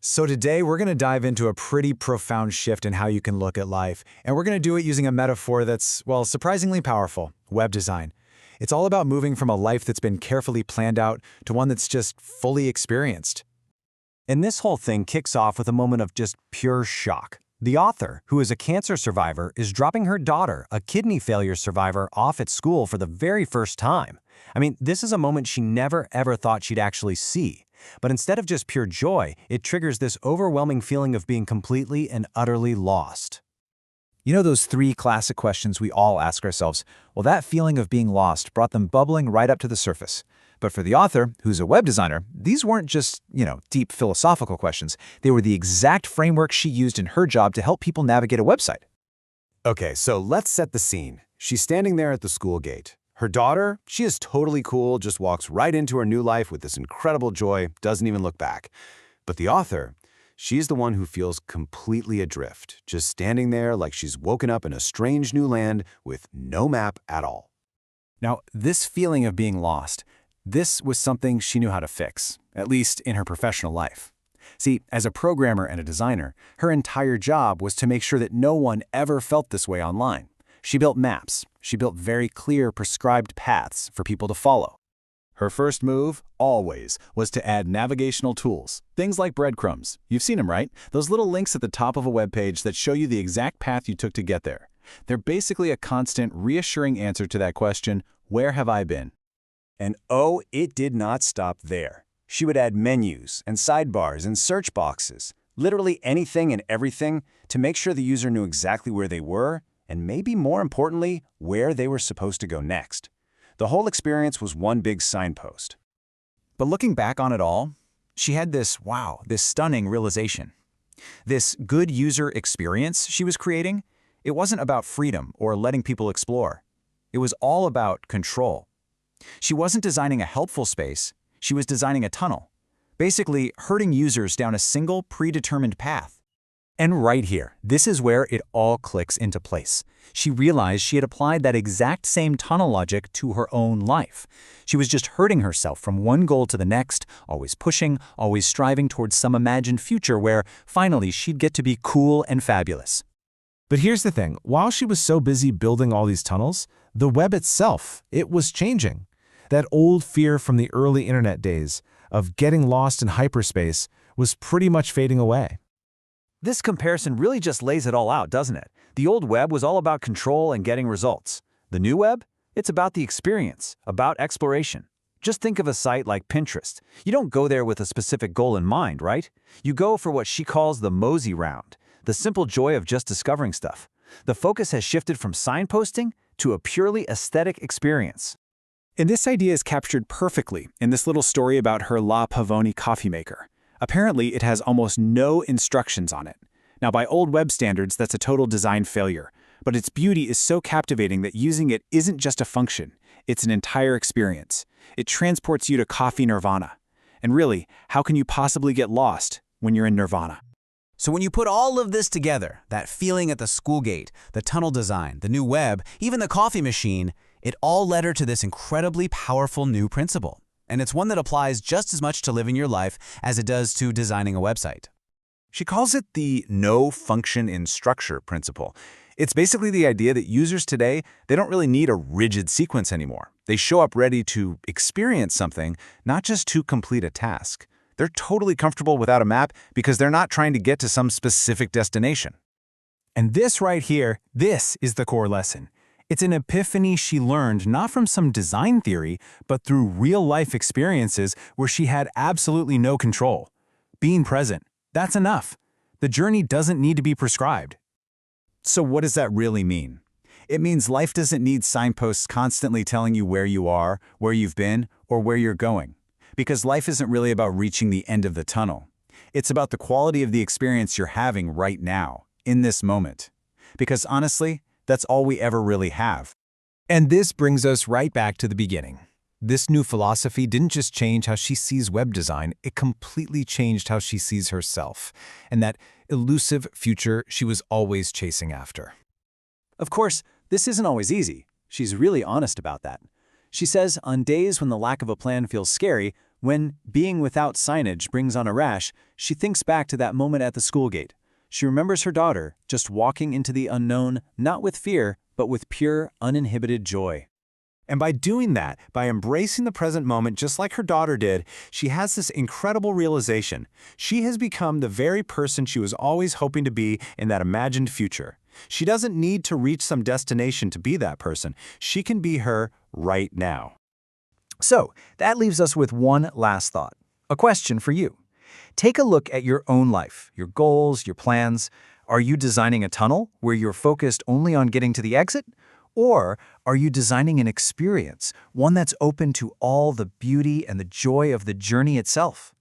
So today we're going to dive into a pretty profound shift in how you can look at life, and we're going to do it using a metaphor that's, well, surprisingly powerful: web design. It's all about moving from a life that's been carefully planned out to one that's just fully experienced. And this whole thing kicks off with a moment of just pure shock. The author, who is a cancer survivor, is dropping her daughter, a kidney failure survivor, off at school for the very first time. I mean, this is a moment she never ever thought she'd actually see. But instead of just pure joy, it triggers this overwhelming feeling of being completely and utterly lost. You know those three classic questions we all ask ourselves? Well, that feeling of being lost brought them bubbling right up to the surface. But for the author, who's a web designer, these weren't just, deep philosophical questions. They were the exact framework she used in her job to help people navigate a website. Okay, so let's set the scene. She's standing there at the school gate. Her daughter, she is totally cool, just walks right into her new life with this incredible joy, doesn't even look back. But the author, she's the one who feels completely adrift, just standing there like she's woken up in a strange new land with no map at all. Now, this feeling of being lost, this was something she knew how to fix, at least in her professional life. See, as a programmer and a designer, her entire job was to make sure that no one ever felt this way online. She built maps. She built very clear, prescribed paths for people to follow. Her first move, always, was to add navigational tools, things like breadcrumbs. You've seen them, right? Those little links at the top of a web page that show you the exact path you took to get there. They're basically a constant, reassuring answer to that question, where have I been? And oh, it did not stop there. She would add menus and sidebars and search boxes, literally anything and everything to make sure the user knew exactly where they were, and maybe more importantly, where they were supposed to go next. The whole experience was one big signpost. But looking back on it all, she had this stunning realization. This good user experience she was creating, it wasn't about freedom or letting people explore. It was all about control. She wasn't designing a helpful space, she was designing a tunnel, basically herding users down a single predetermined path. And right here, this is where it all clicks into place. She realized she had applied that exact same tunnel logic to her own life. She was just herding herself from one goal to the next, always pushing, always striving towards some imagined future where, finally, she'd get to be cool and fabulous. But here's the thing. While she was so busy building all these tunnels, the web itself, it was changing. That old fear from the early internet days of getting lost in hyperspace was pretty much fading away. This comparison really just lays it all out, doesn't it? The old web was all about control and getting results. The new web? It's about the experience, about exploration. Just think of a site like Pinterest. You don't go there with a specific goal in mind, right? You go for what she calls the mosey round, the simple joy of just discovering stuff. The focus has shifted from signposting to a purely aesthetic experience. And this idea is captured perfectly in this little story about her La Pavoni coffee maker. Apparently, it has almost no instructions on it. Now, by old web standards, that's a total design failure. But its beauty is so captivating that using it isn't just a function, it's an entire experience. It transports you to coffee nirvana. And really, how can you possibly get lost when you're in nirvana? So when you put all of this together, that feeling at the school gate, the tunnel design, the new web, even the coffee machine, it all led her to this incredibly powerful new principle. And it's one that applies just as much to living your life as it does to designing a website. She calls it the no function in structure principle. It's basically the idea that users today, they don't really need a rigid sequence anymore. They show up ready to experience something, not just to complete a task. They're totally comfortable without a map because they're not trying to get to some specific destination. And this right here, this is the core lesson. It's an epiphany she learned not from some design theory, but through real-life experiences where she had absolutely no control. Being present, that's enough. The journey doesn't need to be prescribed. So what does that really mean? It means life doesn't need signposts constantly telling you where you are, where you've been, or where you're going. Because life isn't really about reaching the end of the tunnel. It's about the quality of the experience you're having right now, in this moment. Because honestly, that's all we ever really have. And this brings us right back to the beginning. This new philosophy didn't just change how she sees web design, it completely changed how she sees herself, and that elusive future she was always chasing after. Of course, this isn't always easy. She's really honest about that. She says on days when the lack of a plan feels scary, When being without signage brings on a rash, she thinks back to that moment at the school gate. She remembers her daughter just walking into the unknown, not with fear, but with pure, uninhibited joy. And by doing that, by embracing the present moment just like her daughter did, she has this incredible realization. She has become the very person she was always hoping to be in that imagined future. She doesn't need to reach some destination to be that person. She can be her right now. So, that leaves us with one last thought. A question for you. Take a look at your own life, your goals, your plans. Are you designing a tunnel where you're focused only on getting to the exit? Or are you designing an experience, one that's open to all the beauty and the joy of the journey itself?